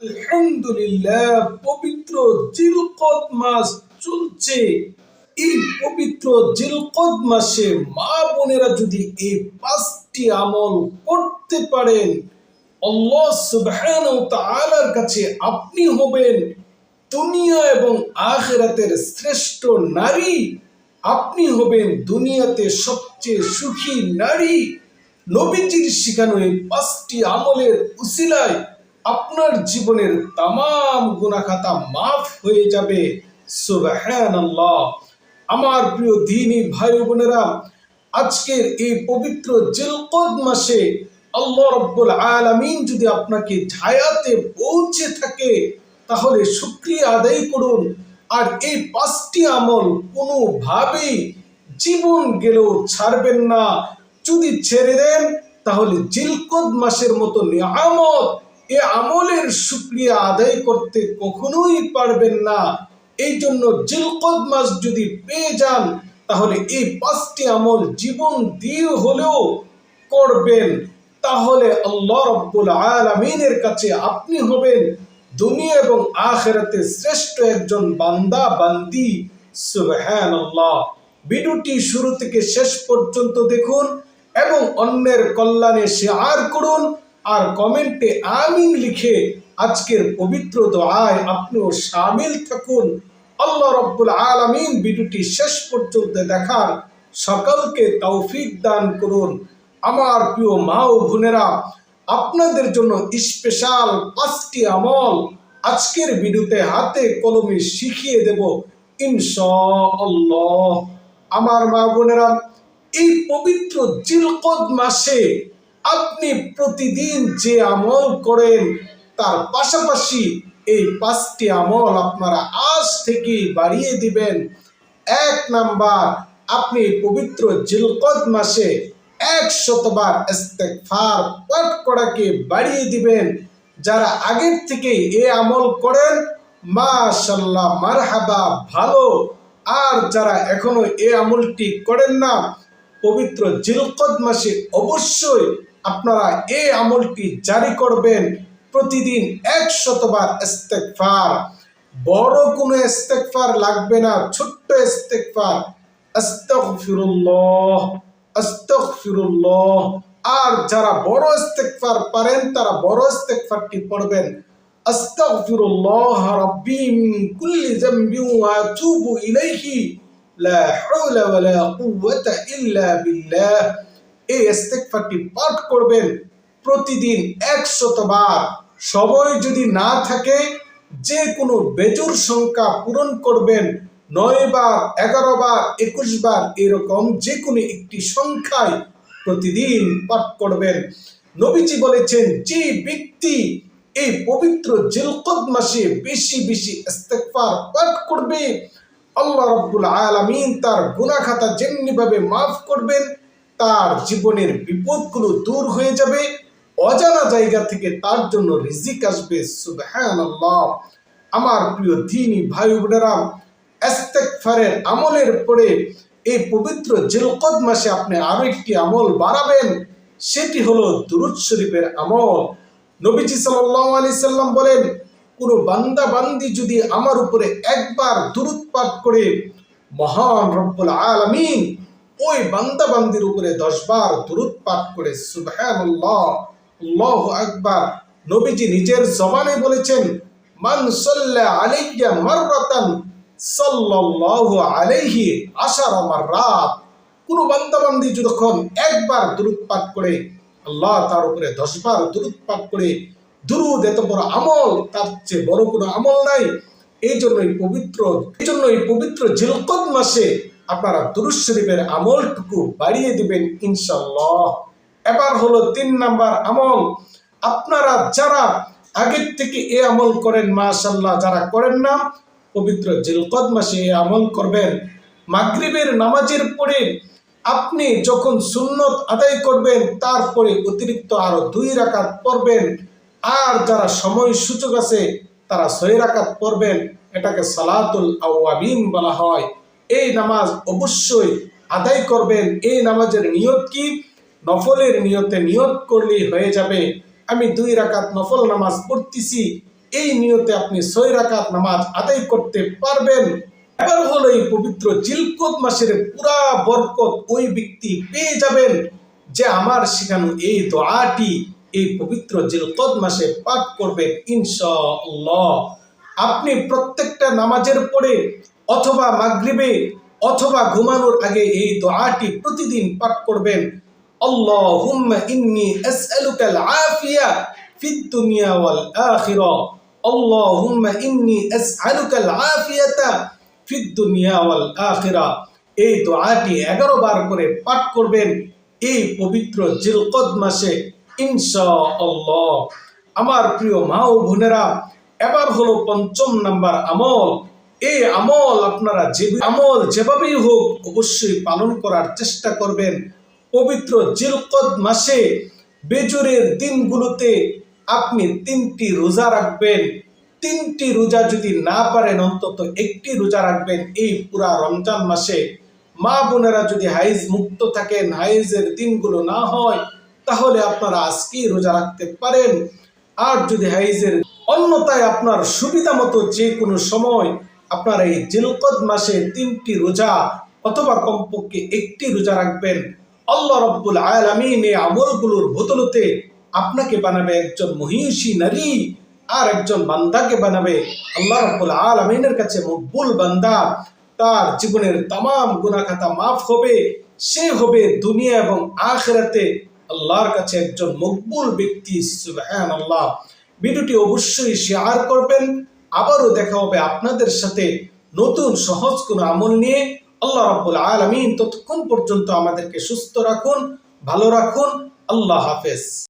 আলহামদুলিল্লাহ, পবিত্র জিলকদ মাস চলছে। এই পবিত্র জিলকদ মাসে মা বোনেরা যদি এই 5টি আমল করতে পারেন, আল্লাহ সুবহানাহু ওয়া তাআলার কাছে আপনি হবেন দুনিয়া এবং আখিরাতের শ্রেষ্ঠ নারী। আপনি হবেন দুনিয়াতে সবচেয়ে সুখী নারী। নবীজির শিখানো এই 5টি আমলের উসিলায় আপনার জীবনের তামাম গুনাহ খাতা মাফ হয়ে যাবে। সুবহানাল্লাহ। আমার প্রিয় দ্বীনী ভাই বোনেরা, আজকের এই পবিত্র জিলকদ মাসে আল্লাহ রাব্বুল আলামিন যদি আপনাকে হায়াতে পৌঁছে থাকে, তাহলে শুকরিয়া আদায় করুন। আর এই 5টি আমল কোনোভাবেই জীবন গেলেও ছাড়বেন না। যদি ছেড়ে দেন, তাহলে জিলকদ মাসের মতো নিয়ামত এ আমলের শুকরিয়া আদায় করতে কখনোই পারবেন না। এই জন্য জিলকদ মাস যদি পেয়ে যান, তাহলে এই 5টি আমল জীবন দিয়ে হলেও করবেন। তাহলে আল্লাহ রাব্বুল আলামিনের কাছে আপনি হবেন দুনিয়া এবং আখিরাতে শ্রেষ্ঠ একজন বান্দা বান্দি। সুবহানাল্লাহ। ভিডিওটি শুরু থেকে শেষ পর্যন্ত দেখুন এবং অন্যের কল্যাণে শেয়ার করুন, আর কমেন্টে আমিন লিখে আজকের পবিত্র দোয়ায় আপনিও শামিল থাকুন। আল্লাহ রাব্বুল আলামিন ভিডিওটি শেষ পর্যন্ত দেখার সকলকে তৌফিক দান করুন। আমার প্রিয় মা ও বোনেরা, আপনাদের জন্য স্পেশাল 5টি আমল আজকের ভিডিওতে হাতে কলমে শিখিয়ে দেব ইনশাআল্লাহ। আমার মা বোনেরা, এই পবিত্র জিলকদ মাসে আপনি প্রতিদিন যে আমল করেন, তার পাশাপাশি এই 5টি আমল আপনারা আজ থেকেই বাড়িয়ে দিবেন। 1 নাম্বার, আপনি পবিত্র জিলকদ মাসে 100 বার ইস্তেগফার পাঠ করাকে বাড়িয়ে দিবেন। যারা আগের থেকে এই আমল করেন, মাশাআল্লাহ, মারহাবা, ভালো। আর যারা এখনো এই আমলটি করেন না, পবিত্র জিলকদ মাসে অবশ্যই আপনারা এই আমলটি জারি করবেন। প্রতিদিন 100 বার ইস্তেগফার। বড় কোনো ইস্তেগফার লাগবে না, ছোট্ট ইস্তেগফার, আস্তাগফিরুল্লাহ, আস্তাগফিরুল্লাহ। আর যারা বড় ইস্তেগফার পারেন, তারা বড় ইস্তেগফারটি পড়বেন, আস্তাগফিরুল্লাহ রাব্বি মিন কুল্লি যামবি ওয়া আতুবু ইলাইহি লা হাওলা ওয়ালা কুওয়াতা ইল্লা বিল্লাহ। এই ইস্তেগফারটি পাঠ করবেন প্রতিদিন 100 বার। সময় যদি না থাকে, যে কোনো বেজোড় সংখ্যা পূরণ করবেন, 9 বার, 11 বার, 21 বার, এরকম যে কোনো একটি সংখ্যায় প্রতিদিন পাঠ করবেন। নবীজি বলেছেন, যে ব্যক্তি এই পবিত্র জিলকদ মাসে বেশি বেশি ইস্তেগফার পাঠ করবে, আল্লাহ রাব্বুল আলামিন তার গুনাহ খাতা যেমনি ভাবে মাফ করবেন, তার জীবনের বিপদগুলো দূর হয়ে যাবে, অজানা জায়গা থেকে তার জন্য রিজিক আসবে। সুবহানাল্লাহ। আমার প্রিয় দ্বীনী ভাই বোনেরা, ইস্তেগফারের আমলের পরে এই পবিত্র জিলকদ মাসে আপনি আরো একটি আমল বাড়াবেন, সেটি হলো দুরূদ শরীফের আমল। নবীজি সাল্লাল্লাহু আলাইহি সাল্লাম বলেন, কোন বান্দা বান্দি যদি আমার উপরে একবার দুরূদ পাঠ করে, মহান রব্বুল আলামিন ওই বান্দা বান্দির উপরে 10 বার দুরূদ পাঠ করে। সুবহানাল্লাহ, আল্লাহু আকবার। নবীজি নিজের জবানে বলেছেন, মান সাল্লা আলাইয়া মাররাতান সাল্লাল্লাহু আলাইহি 10 মাররাত। কোন বান্দা বান্দি যখন একবার দুরূদ পাঠ করে, আল্লাহ তার উপরে 10 বার দুরূদ পাঠ করে। দুরূদ এত বড় আমল, তার চেয়ে বড় কোনো আমল নাই। এই জন্যই পবিত্র জিলকদ মাসে আপনারা দুরূদ শরীফের আমলটুকু বাড়িয়ে দিবেন ইনশাআল্লাহ। এবার হলো 3 নাম্বার আমল। আপনারা যারা আগের থেকে এই আমল করেন, মাশাআল্লাহ, যারা করেন না, পবিত্র জিলকদ মাসে এই আমল করবেন। মাগরিবের নামাজের পরে আপনি যখন সুন্নত আদায় করবেন, তারপরে অতিরিক্ত আরো 2 রাকাত পড়বেন। আর যারা সময় সুযোগ আছে, তারা 6 রাকাত পড়বেন। এটাকে সালাতুল আওয়াবিন বলা হয়। এই নামাজ অবশ্যই আদায় করবেন। এই নামাজের নিয়ত কি? নফলের নিয়তে নিয়ত করলেই হয়ে যাবে। আমি 2 রাকাত নফল নামাজ পড়তেছি, এই নিয়তে আপনি 6 রাকাত নামাজ আদায় করতে পারবেন। এবার হলো এই পবিত্র জিলকদ মাসের পুরা বরকত ওই ব্যক্তি পেয়ে যাবেন যে আমার শেখানো এই দোয়াটি এই পবিত্র জিলকদ মাসে পাঠ করবেন ইনশাআল্লাহ। আপনি প্রত্যেকটা নামাজের পরে অথবা মাগরিবে অথবা ঘুমানোর আগে এই দোয়াটি প্রতিদিন পাঠ করবেন। আল্লাহুম্মা ইন্নী আসআলুকাল আফিয়া ফিদ দুনিয়া ওয়াল আখিরাহ। আল্লাহুম্মা ইন্নী আসআলুকাল আফিয়াতা ফিদ দুনিয়া ওয়াল আখিরাহ। এই দোয়াটি 11 বার করে পাঠ করবেন এই পবিত্র জিলকদ মাসে ইনশাআল্লাহ। আমার প্রিয় মা ও বোনেরা, এবার হলো 5 নাম্বার আমল। এই আমল আপনারা যেভাবেই হোক অবশ্যই পালন করার চেষ্টা করবেন। পবিত্র জিলকদ মাসে বেজরের দিনগুলোতে আপনি 3টি রোজা রাখবেন। 3টি রোজা যদি না পারেন অন্তত 1টি রোজা রাখবেন এই পুরা রমজান মাসে। মা বোনেরা যদি হাইজ মুক্ত থাকেন, হাইজের দিনগুলো না হয়, তাহলে আপনারা আজকেই রোজা রাখতে পারেন। আর যদি হাইজের অন্যথায় আপনার সুবিধা মতো যে কোনো সময় আপনারা এই জিলকদ মাসে 3টি রোজা অথবা কমপক্ষে 1টি রোজা রাখবেন। আল্লাহ রাব্বুল আলামিন এই আমলগুলোর বদলতে আপনাকে বানাবে একজন মহিষী নারী, আর একজন বান্দাকে বানাবে আল্লাহ রাব্বুল আলামিনের কাছে মকবুল বান্দা। তার জীবনের तमाम গুনাহ খাতা মাফ হবে, সে হবে দুনিয়া এবং আখিরাতে আল্লাহর কাছে একজন মকবুল ব্যক্তি। সুবহানাল্লাহ। ভিডিওটি অবশ্যই শেয়ার করবেন। আবারও দেখা হবে আপনাদের সাথে নতুন সহজ কোন আমল নিয়ে। আল্লাহ রাব্বুল আলামিন ততক্ষণ পর্যন্ত আমাদেরকে সুস্থ রাখুন, ভালো রাখুন। আল্লাহ হাফেজ।